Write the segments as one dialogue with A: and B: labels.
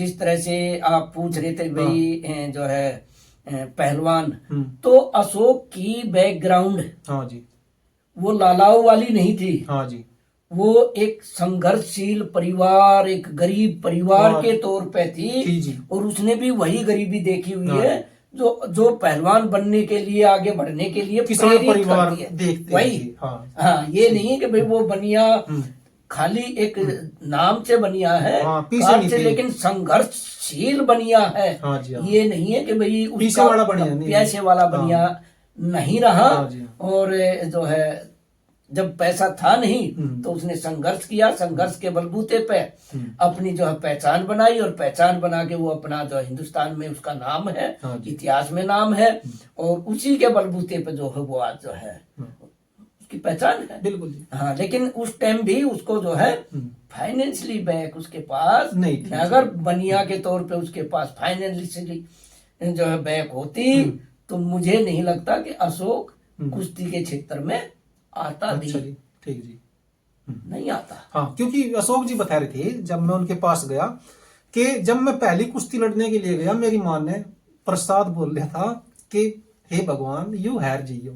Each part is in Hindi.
A: जिस तरह से आप पूछ रहे थे भाई जो है पहलवान, तो अशोक की बैकग्राउंड
B: हाँ जी,
A: वो लालाओं वाली नहीं थी।
B: हाँ जी,
A: वो एक संघर्षशील परिवार, एक गरीब परिवार के तौर पे थी
B: जी।
A: और उसने भी वही गरीबी देखी हुई
B: हाँ
A: है जो जो पहलवान बनने के लिए, आगे बढ़ने के लिए
B: किसान
A: प्रेरित
B: परिवार
A: करती है।
B: देखते हैं
A: वही
B: जी। हाँ
A: हाँ, ये नहीं है कि भाई वो बनिया
B: हम्म,
A: खाली एक नाम से बनिया है,
B: हाँ, पीछे
A: काट
B: नहीं
A: से,
B: थे।
A: लेकिन संघर्षशील बनिया है।
B: हाँ जी, हाँ,
A: ये नहीं है कि भाई
B: पीछे
A: उसका
B: वाला बढ़िया नहीं।
A: पैसे वाला बनिया नहीं रहा।
B: हाँ जी, हाँ।
A: और जो है जब पैसा था नहीं तो उसने संघर्ष किया, संघर्ष के बलबूते पे अपनी जो है पहचान बनाई, और पहचान बना के वो अपना जो हिंदुस्तान में उसका नाम है, इतिहास में नाम है, और उसी के बलबूते पे जो है वो आज जो है उसकी पहचान है।
B: बिल्कुल।
A: हाँ, लेकिन उस टाइम भी उसको जो है फाइनेंशियली बैक उसके पास
B: नहीं थी।
A: अगर बनिया के तौर पे उसके पास फाइनेंशियली जो है बैक होती तो मुझे नहीं लगता कि अशोक कुश्ती के क्षेत्र में आता।
B: अच्छा जी, ठीक जी।
A: नहीं आता।
B: हाँ, क्योंकि अशोक जी बता रहे थे जब मैं उनके पास गया कि जब मैं पहली कुश्ती लड़ने के लिए गया, मेरी माँ ने प्रसाद बोल दिया था कि हे भगवान यू हार जियो,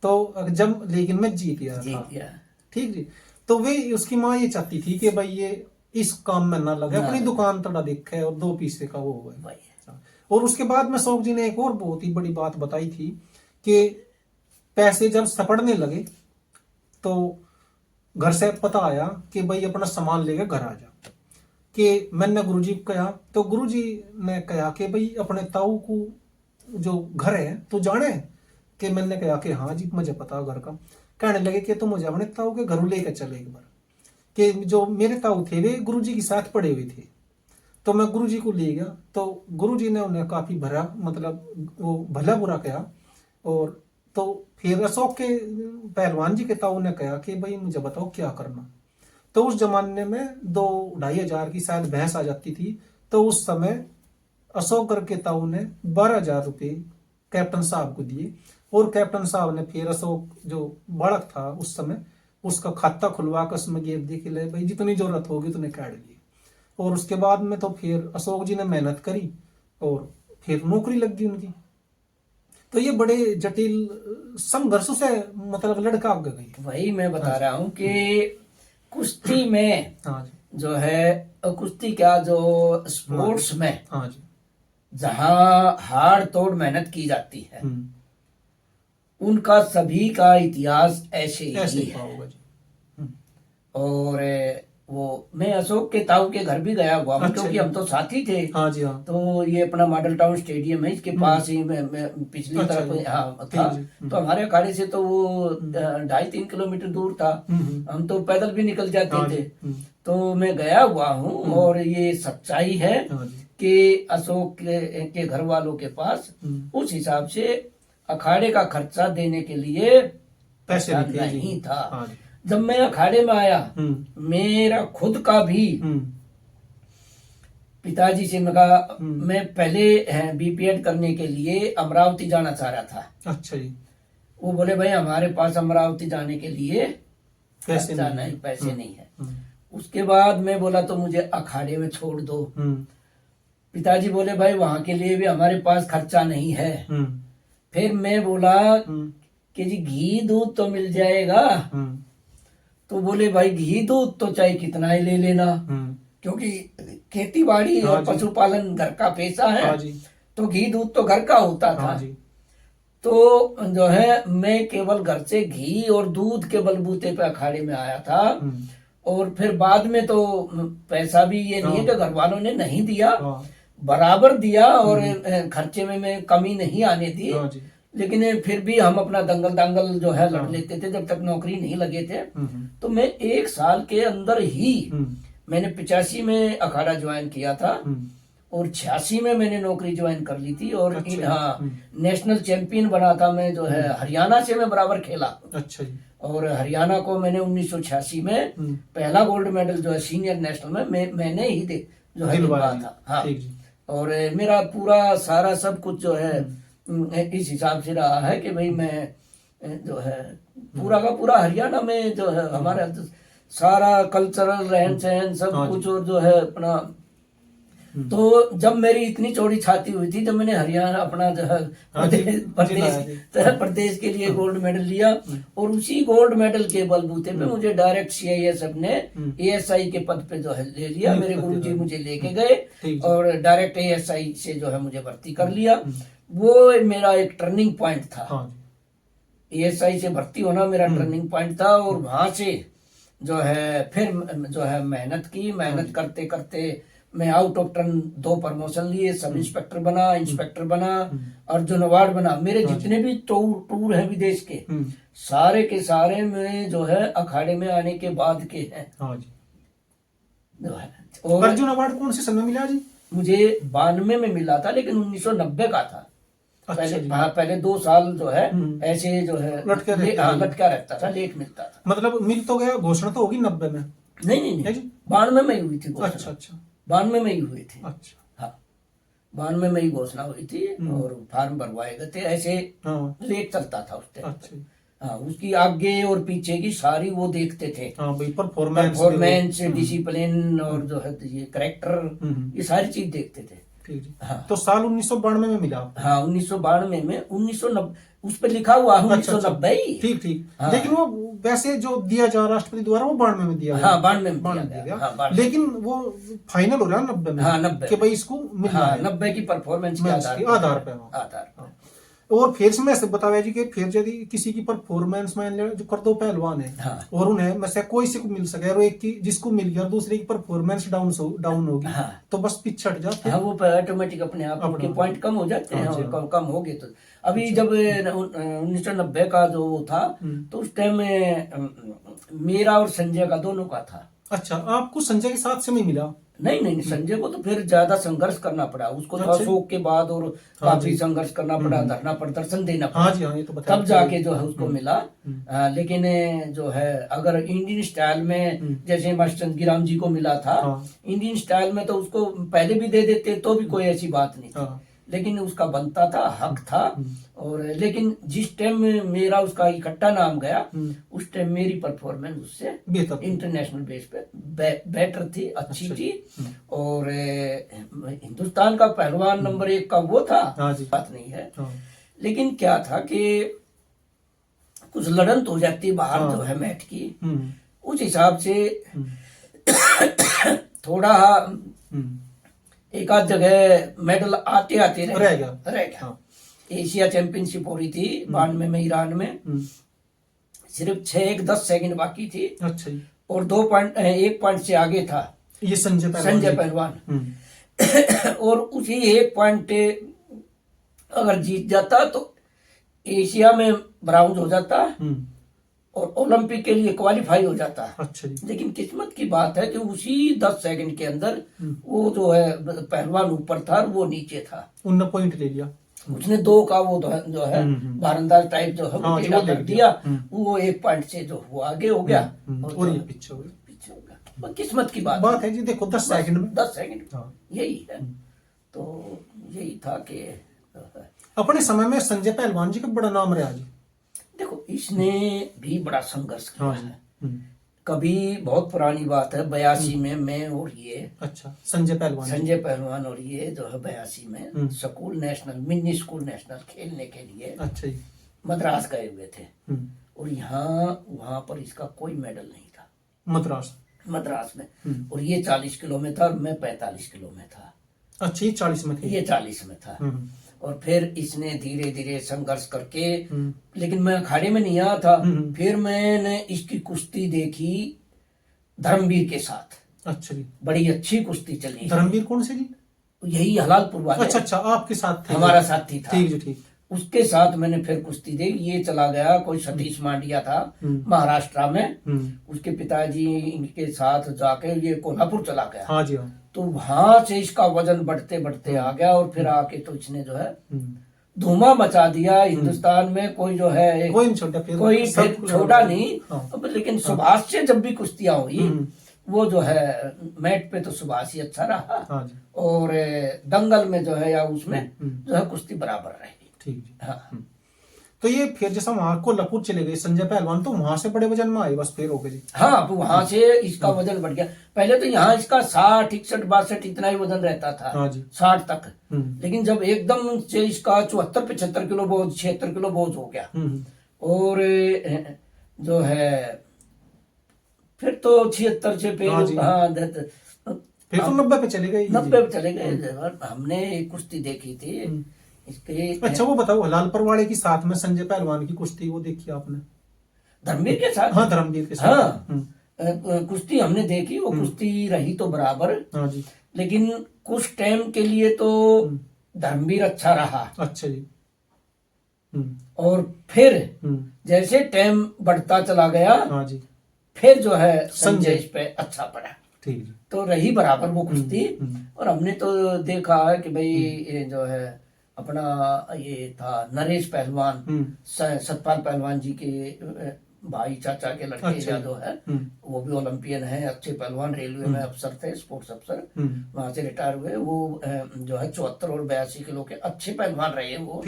B: तो जब लेकिन मैं जीत गया था। ठीक जी। तो वे उसकी माँ ये चाहती थी कि भाई ये इस काम में ना लगे, अपनी दुकान थोड़ा देखे और 2 पैसे का वो हुआ। और उसके बाद में अशोक जी ने एक और बहुत ही बड़ी बात बताई थी कि पैसे जब सपड़ने लगे तो घर से पता आया कि भाई अपना सामान लेकर घर आ जा। कि मैंने गुरुजी को कहा, तो गुरुजी ने कहा कि भाई अपने ताऊ को जो घर है तो जाने। कि मैंने कहा कि हाँ जी मुझे पता घर का। कहने लगे कि तुम मुझे अपने ताऊ के घर लेकर चले एक बार। कि जो मेरे ताऊ थे वे गुरुजी के साथ पड़े हुए थे, तो मैं गुरुजी को ले गया। तो गुरुजी ने उन्हें काफी भरा, मतलब वो भला बुरा कहा। और तो फिर अशोक के पहलवान जी के ताऊ ने कहा कि भाई मुझे बताओ क्या करना। तो उस जमाने में 2-2,500 की शायद भैंस आ जाती थी। तो उस समय अशोकगढ़ के ताऊ ने 12,000 रुपये कैप्टन साहब को दिए। और कैप्टन साहब ने फिर अशोक जो बालक था उस समय उसका खाता खुलवा कर उसमें गेप दे के ले भाई जितनी जरूरत होगी उतने काट लिए। और उसके बाद में तो फिर अशोक जी ने मेहनत करी और फिर नौकरी लग गई उनकी। तो ये बड़े जटिल संघर्ष से मतलब लड़का आगे गई।
A: वही मैं बता रहा हूँ कि कुश्ती में जो है, कुश्ती क्या जो स्पोर्ट्स में जहाँ हाड़ तोड़ मेहनत की जाती है उनका सभी का इतिहास ऐसे ही है। और वो मैं अशोक के ताऊ के घर भी गया हुआ हूँ, क्योंकि हम तो साथी थे।
B: हाँ जी, हाँ।
A: तो ये अपना मॉडल टाउन स्टेडियम है, इसके पास ही मैं पिछली तरफ हाँ था। तो हमारे अखाड़े से तो वो 2.5-3 किलोमीटर दूर था, हम तो पैदल भी निकल जाते थे। तो मैं गया हुआ हूँ और ये सच्चाई है कि अशोक के घर वालों के पास उस हिसाब से अखाड़े का खर्चा देने के लिए पैसा नहीं था। जब मैं अखाड़े में आया मेरा खुद का भी पिताजी से मैं कहा, मैं पहले बीपीएड करने के लिए अमरावती जाना चाह रहा था।
B: अच्छा जी।
A: वो बोले भाई हमारे पास अमरावती जाने के लिए पैसे नहीं है। उसके बाद मैं बोला तो मुझे अखाड़े में छोड़ दो। पिताजी बोले भाई वहां के लिए भी हमारे पास खर्चा नहीं है। फिर मैं बोला कि जी घी दूध तो मिल जाएगा। तो बोले भाई घी दूध तो चाहे कितना ही ले लेना, क्योंकि खेती बाड़ी और पशुपालन घर का पेशा है, तो घी दूध तो घर का होता था। तो जो है मैं केवल घर से घी और दूध के बलबूते पे अखाड़े में आया था। और फिर बाद में तो पैसा भी ये नहीं है कि घर वालों ने नहीं दिया, बराबर दिया और खर्चे में मैं कमी नहीं आने दी। लेकिन फिर भी हम अपना दंगल दांगल जो है लड़ लेते थे जब तक नौकरी नहीं लगे थे। तो मैं 1 साल के अंदर ही मैंने 85 में अखाड़ा ज्वाइन किया था और 86 में मैंने नौकरी ज्वाइन कर ली थी। और हाँ, नेशनल चैंपियन बना था मैं जो है, हरियाणा से मैं बराबर खेला। अच्छा जी। और हरियाणा को मैंने 1986 में पहला गोल्ड मेडल जो है सीनियर नेशनल में मैंने ही जो है दिलवाया था। हाँ, और मेरा पूरा सारा सब कुछ जो है इस हिसाब से रहा है कि भाई मैं जो है पूरा का पूरा हरियाणा में जो है हमारा सारा कल्चरल रहन सहन सब कुछ और जो है अपना तो जब मेरी इतनी चौड़ी छाती हुई थी, जब मैंने हरियाणा अपना जो है प्रदेश के लिए गोल्ड मेडल लिया, और उसी गोल्ड मेडल के बलबूते पे मुझे डायरेक्ट CISF ने ASI के पद पे जो है ले लिया। मेरे गुरुजी मुझे लेके गए और डायरेक्ट ASI से जो है मुझे भर्ती कर लिया। वो मेरा एक टर्निंग पॉइंट था। ASI से भर्ती होना मेरा टर्निंग पॉइंट था। और वहां से जो है फिर जो है मेहनत करते करते मैं आउट ऑफ टर्न 2 प्रमोशन लिए, सब इंस्पेक्टर बना, इंस्पेक्टर बना, अर्जुन अवार्ड बना। मेरे जितने भी टूर हैं विदेश के, सारे के सारे में जो है अखाड़े में आने के बाद के हैं। जो है और
B: अर्जुन अवार्ड कौन से समय मिला जी?
A: मुझे 92 में मिला था, लेकिन 1990 का था। पहले 2 साल जो है ऐसे जो है लटका रहता था, लेट मिलता था।
B: मतलब मिल तो गया, घोषणा तो होगी 90 में?
A: नहीं 92 में ही हुई थी घोषणा।
B: अच्छा
A: 92 में ही हुई थी।
B: अच्छा
A: हाँ 92 में ही घोषणा हुई थी और फॉर्म भरवाए गए थे। ऐसे लेट चलता था उस टाइम।
B: अच्छा
A: हाँ, उसकी आगे और पीछे की सारी वो देखते थे।
B: हाँ भाई, परफॉर्मेंस,
A: डिसिप्लिन और जो है ये करेक्टर, ये सारी चीज देखते थे।
B: हाँ। तो साल 1992 में मिला?
A: हाँ 1992 में 1990 उस पर लिखा हुआ 1990।
B: ठीक। हाँ। लेकिन वो वैसे जो दिया जा राष्ट्रपति द्वारा वो 92 में दिया।
A: हाँ 92 में दिया गया। हाँ,
B: लेकिन वो फाइनल हो रहा है 90 में।
A: हाँ 90
B: कि भाई इसको मिलना है।
A: 90 की परफॉर्मेंस के
B: आधार पे। और फिर से मैं से बताया जी कि फिर यदि किसी की परफॉर्मेंस मान ले जो कर दो पहलवान है और उन्हें मैं से कोई से को मिल सके, और एक की जिसको मिल गया दूसरे की परफॉर्मेंस डाउन होगी तो बस पीछे हट जाते हैं।
A: वो ऑटोमेटिक अपने आप उनके पॉइंट कम हो जाते हैं। और कम हो गए तो अभी जब 1990 का जो वो था तो उस टाइम में मेरा और संजय का दोनों का था।
B: अच्छा, आपको संजय के साथ समय मिला?
A: नहीं संजय को तो फिर ज्यादा संघर्ष करना पड़ा। उसको तो अशोक के बाद और काफी संघर्ष करना पड़ा, धरना प्रदर्शन देना पड़ा,
B: ये तो
A: तब जाके जो है उसको मिला। लेकिन जो है अगर इंडियन स्टाइल में जैसे मास्टर गिराम जी को मिला था, इंडियन स्टाइल में तो उसको पहले भी दे देते तो भी कोई ऐसी बात नहीं थी, लेकिन उसका बनता था, हक था। और लेकिन जिस टाइम में मेरा उसका इकट्ठा नाम गया, उस टाइम मेरी परफॉर्मेंस उससे इंटरनेशनल बेस पे बेटर थी, अच्छी थी। और हिंदुस्तान का पहलवान नंबर 1 का वो था, बात नहीं है। लेकिन क्या था कि कुछ लड़न तो हो जाती बाहर जो है मैट की, उस हिसाब से थोड़ा एक आध जगह मेडल आते रह गया। एशिया चैंपियनशिप हो रही थी 92 में ईरान में, सिर्फ 6-10 सेकंड बाकी थी।
B: अच्छा।
A: और 1 पॉइंट से आगे था
B: ये संजय
A: पहलवान। और उसी 1 पॉइंट अगर जीत जाता तो एशिया में ब्राउन हो जाता और ओलंपिक के लिए क्वालिफाई हो जाता है।
B: अच्छा जी।
A: लेकिन किस्मत की बात है कि उसी 10 सेकंड के अंदर वो जो है पहलवान ऊपर था और वो नीचे था।
B: उन्होंने पॉइंट ले लिया।
A: उसने 2 का वो जो है भारंदाज टाइप जो है वो टेढ़ा कर दिया। वो 1 पॉइंट से जो वो आगे हो गया
B: और ये पीछे हो
A: गया। किस्मत की बात
B: है जी। देखो 10 सेकंड
A: यही है। तो यही था कि
B: अपने समय में संजय पहलवान जी का बड़ा नाम रहा जी।
A: देखो इसने भी बड़ा संघर्ष किया है। कभी बहुत पुरानी बात है 82 में मैं और ये
B: संजय
A: पहलवान और ये जो है 82 में school national mini school national खेलने के लिए मद्रास गए हुए थे। और वहां पर इसका कोई मेडल नहीं था मद्रास में। और ये 40 किलो में था और मैं 45 किलो में था।
B: अच्छा, ये 40 में थे?
A: ये 40 में था। और फिर इसने धीरे धीरे संघर्ष करके, लेकिन मैं अखाड़े में नहीं आया था। फिर मैंने इसकी कुश्ती देखी धर्मवीर के साथ।
B: अच्छा जी।
A: बड़ी अच्छी कुश्ती चली।
B: धर्मवीर कौन से जी?
A: यही हलालपुर वाले।
B: अच्छा, आपके साथ थे?
A: हमारा साथी था।
B: ठीक जी, ठीक।
A: उसके साथ मैंने फिर कुश्ती देखी। ये चला गया, कोई सतीश मांडिया था महाराष्ट्र में, उसके पिताजी के साथ जाके ये कोल्हापुर चला गया।
B: हाँ जी।
A: तो वहां से इसका वजन बढ़ते बढ़ते आ गया। और फिर आके तो इसने जो है धुआं मचा दिया हिंदुस्तान में। कोई जो है कोई छोटा नहीं। लेकिन सुभाष से जब भी कुश्तियां हुई वो जो है मैट पे तो सुभाष ही अच्छा रहा। और दंगल में जो है या उसमें जो है कुश्ती बराबर रही।
B: ठीक। हाँ। तो ये फिर जैसा वहां कोल्हापुर चले गए संजय पहलवान, तो वहां से बड़े वजन में आए बस फिर हो गए जी।
A: हाँ, तो वहां से इसका वजन बढ़ गया। पहले तो यहाँ इसका 60, 61, 62 इतना ही वजन रहता था,
B: हाँ जी।
A: 60 तक। लेकिन जब एकदम से इसका 74, 75 किलो बोझ, 76 किलो बोझ हो गया। और जो है फिर तो 76 से
B: हाँ जी।
A: फिर हाँ
B: फिर तो 90 पे चले गए।
A: 90 पे चले गए। हमने एक कुश्ती देखी थी इसके।
B: अच्छा वो बताओ, हलाल परवाड़े की साथ में संजय पहलवान की कुश्ती वो देखी आपने?
A: धर्मवीर के साथ?
B: हाँ, धर्मवीर के साथ।
A: हाँ, कुश्ती हमने देखी। वो कुश्ती रही तो बराबर।
B: हाँ जी।
A: लेकिन कुछ टाइम के लिए तो धर्मवीर अच्छा रहा।
B: अच्छा जी।
A: और फिर जैसे टाइम बढ़ता चला गया,
B: हाँ जी,
A: फिर जो है संजय इस पे अच्छा पड़ा।
B: ठीक है।
A: तो रही बराबर वो कुश्ती। और हमने तो देखा है कि भाई ये जो है अपना ये था नरेश पहलवान, सतपाल पहलवान जी के भाई चाचा के लड़के।
B: अच्छा,
A: जो है वो भी ओलंपियन है, अच्छे पहलवान, रेलवे में अफसर थे, स्पोर्ट्स अफसर। वहां से रिटायर हुए। वो जो है 74 और 82 किलो के अच्छे पहलवान रहे वो।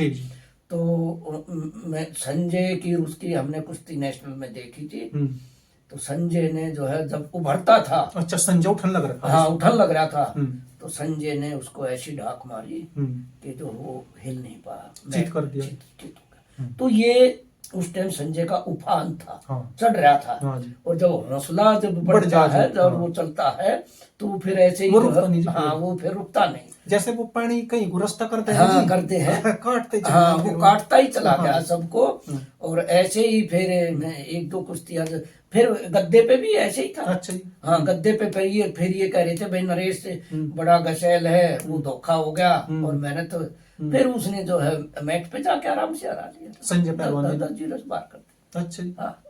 A: तो मैं संजय की उसकी हमने कुश्ती नेशनल में देखी थी। तो संजय ने जो है जब उभरता था,
B: अच्छा संजय उठन लग रहा था।
A: हाँ, उठन लग रहा था। तो संजय ने उसको ऐसी ढाक मारी कि जो वो हिल नहीं पाया,
B: चित कर दिया।
A: चित हो गया। तो ये उस टाइम संजय का उफान था।
B: हाँ।
A: चढ़ रहा था।
B: हाँ जी।
A: और जब हौसला जब बढ़ता है, जब वो चलता है, तो फिर ऐसे ही
B: वो रुकता नहीं।
A: हाँ, वो फिर रुकता नहीं।
B: जैसे वो पानी कहीं गुरस्ता करते हैं।
A: हाँ, करते हैं।
B: काटते
A: हाँ, वो काटता ही चला गया सबको। और ऐसे ही फिर एक दो कुश्तियां, फिर गद्दे पे भी ऐसे ही था।
B: अच्छा जी।
A: हाँ, गद्दे पे फिर ये कह रहे थे भाई नरेश से बड़ा गसैल है, वो धोखा हो गया। और मैंने तो फिर उसने जो है मैट पे जाके आराम से हरा लिया
B: संजय पहलवान ने
A: 10-0 बार कर दिया।
B: अच्छा जी।
A: हाँ,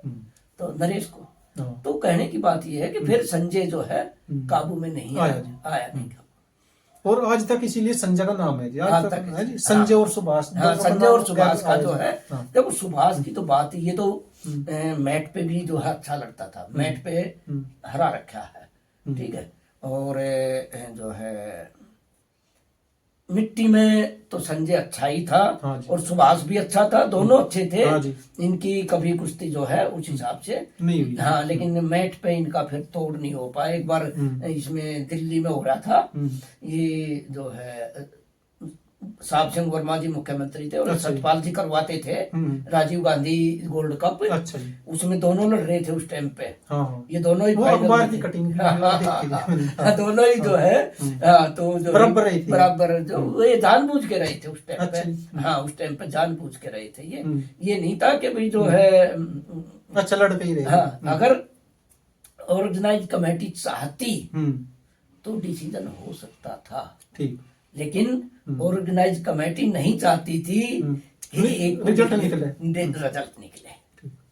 A: तो नरेश को।
B: हाँ।
A: तो कहने की बात यह है कि फिर संजय जो है काबू में नहीं आया नहीं।
B: और आज तक इसीलिए संजय का नाम है जी, आज तक है जी।
A: हाँ,
B: संजय और सुभाष।
A: हाँ, संजय और सुभाष का जो है।
B: हाँ।
A: देखो सुभाष की तो बात ही, ये तो मैट पे भी जो है अच्छा लगता था। मैट पे हरा रखा है, ठीक है। और जो है मिट्टी में तो संजय अच्छा ही था।
B: हाँ
A: और सुभाष भी अच्छा था, दोनों अच्छे थे।
B: हाँ जी।
A: इनकी कभी कुश्ती जो है उस हिसाब से
B: नहीं हुई।
A: हाँ, लेकिन मैट पे इनका फिर तोड़ नहीं हो पाया। एक बार इसमें दिल्ली में हो रहा था, ये जो है साहब सिंह वर्मा जी मुख्यमंत्री थे और
B: अच्छा जी।
A: सतपाल जी करवाते थे राजीव गांधी गोल्ड कप।
B: अच्छा जी।
A: उसमें दोनों लड़ रहे थे उस टाइम पे।
B: हाँ।
A: ये दोनों ही
B: वो
A: फाइनल
B: अखबार
A: में
B: की
A: थे।
B: कटिंग
A: हाँ, दोनों ही जो है तो जो
B: बराबर रही थी।
A: बराबर जो ये जानबूझ के रहे थे उस टाइम
B: अच्छा
A: पे। हाँ, उस टाइम पे जानबूझ के रहे थे। ये नहीं था कि भाई जो है
B: अच्छा लड़ पे ही रहे।
A: हाँ, अगर ऑर्गेनाइज कमेटी चाहती तो डिसीजन हो सकता था।
B: ठीक।
A: लेकिन ऑर्गेनाइज कमेटी नहीं चाहती थी कि एक
B: रिजल्ट निकले।
A: रिजल्ट निकले।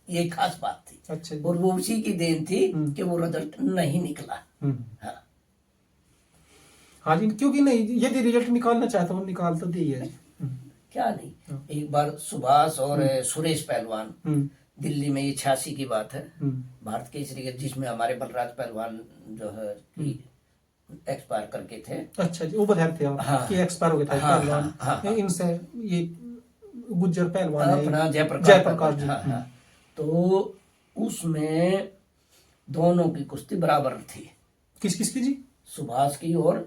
A: ये खास बात थी।
B: अच्छा।
A: और वो उसी की देन थी कि वो रिजल्ट नहीं निकला। हाँ,
B: हाँ जी, क्योंकि नहीं यदि रिजल्ट निकालना चाहता हूँ निकाल तो दी है।
A: क्या नहीं। एक बार सुभाष और सुरेश पहलवान दिल्ली में, ये 86 की बात है, भारत केसरी, जिसमें हमारे बलराज पहलवान जो है एक्सपायर करके थे। अच्छा जी, वो बता रहे थे आप। हाँ, कि एक्सपायर हो गए थे पहलवान। हाँ, इनसे ये गुज्जर पहलवान है अपना जयप्रकाश जी। हाँ, तो उसमें दोनों की कुश्ती बराबर थी। किस किस की जी? सुभाष की और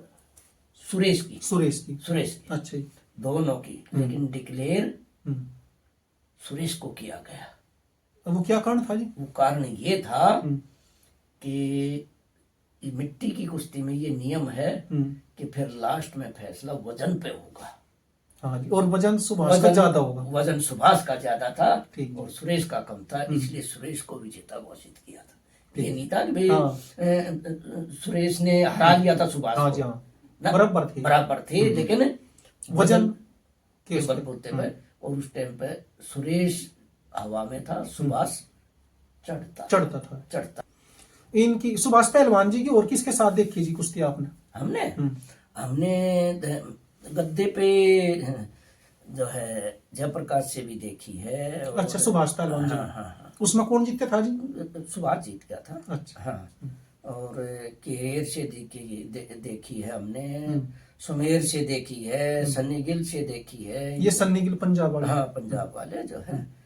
A: सुरेश की। अच्छा, दोनों की। लेकिन डिक्लेयर सुरेश को किया गया। वो क्या कारण था जी? वो कारण ये था कि मिट्टी की कुश्ती में ये नियम है कि फिर लास्ट में फैसला वजन पे होगा। हाँ जी, और वजन सुभाष का ज्यादा होगा। वजन सुभाष का ज्यादा था और सुरेश का कम था, इसलिए सुरेश को विजेता घोषित किया था। ये नहीं था कि भाई सुरेश ने हरा लिया था सुभाष को। बराबर थे लेकिन वजन के बलबूते पे। और उस टाइम पे सुरेश हवा में था, सुभाष चढ़ता था। इनकी सुभाष पहलवान जी की और किसके साथ देखी जी कुश्ती आपने? हमने गद्दे पे जो है जयप्रकाश से भी देखी है। अच्छा, सुभाष पहलवान जी। हाँ। उसमें कौन जीतता था जी? सुभाष जीत गया था। अच्छा। हाँ, और केर से देखी है हमने, सुमेर से देखी है, सन्नी गिल से देखी है।
B: ये सन्नी गिल पंजाब वाले?
A: हाँ, पंजाब वाले जो है।